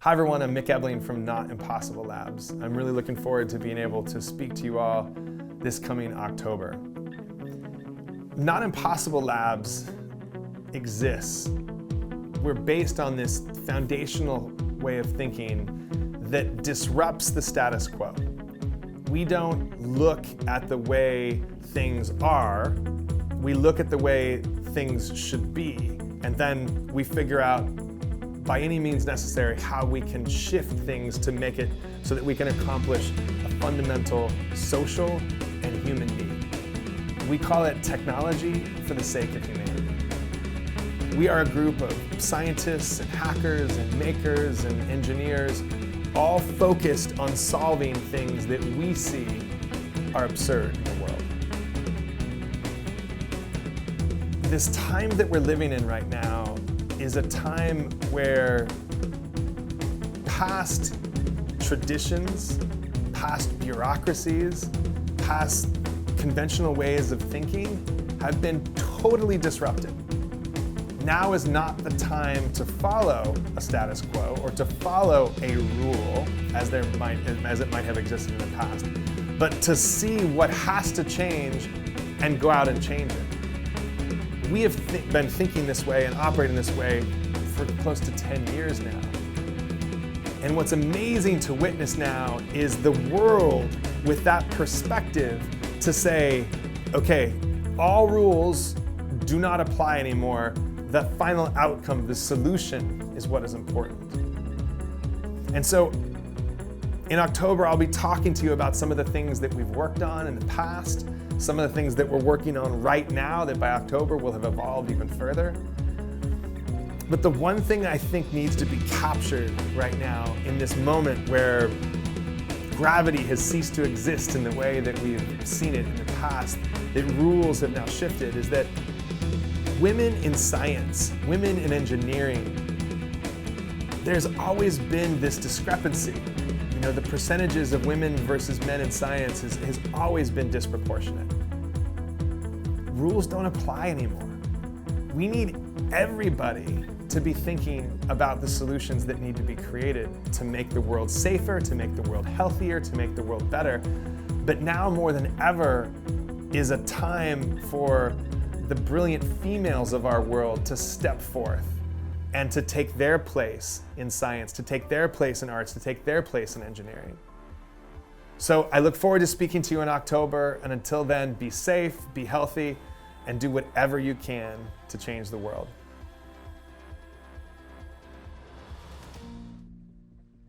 Hi everyone, I'm Mick Ebeling from Not Impossible Labs. I'm really looking forward to being able to speak to you all this coming October. Not Impossible Labs exists. We're based on this foundational way of thinking that disrupts the status quo. We don't look at the way things are, we look at the way things should be, and then we figure out by any means necessary how we can shift things to make it so that we can accomplish a fundamental social and human need. We call it technology for the sake of humanity. We are a group of scientists and hackers and makers and engineers, all focused on solving things that we see are absurd in the world. This time that we're living in right now is a time where past traditions, past bureaucracies, past conventional ways of thinking have been totally disrupted. Now is not the time to follow a status quo or to follow a rule as it might have existed in the past, but to see what has to change and go out and change it. We have been thinking this way and operating this way for close to 10 years now. And what's amazing to witness now is the world with that perspective to say, okay, all rules do not apply anymore. The final outcome, the solution, is what is important. And so in October, I'll be talking to you about some of the things that we've worked on in the past, some of the things that we're working on right now that by October will have evolved even further. But the one thing I think needs to be captured right now in this moment where gravity has ceased to exist in the way that we've seen it in the past, that rules have now shifted, is that women in science, women in engineering, there's always been this discrepancy. You know, the percentages of women versus men in science has always been disproportionate. Rules don't apply anymore. We need everybody to be thinking about the solutions that need to be created to make the world safer, to make the world healthier, to make the world better. But now more than ever is a time for the brilliant females of our world to step forth and to take their place in science, to take their place in arts, to take their place in engineering. So I look forward to speaking to you in October, and until then, be safe, be healthy, and do whatever you can to change the world.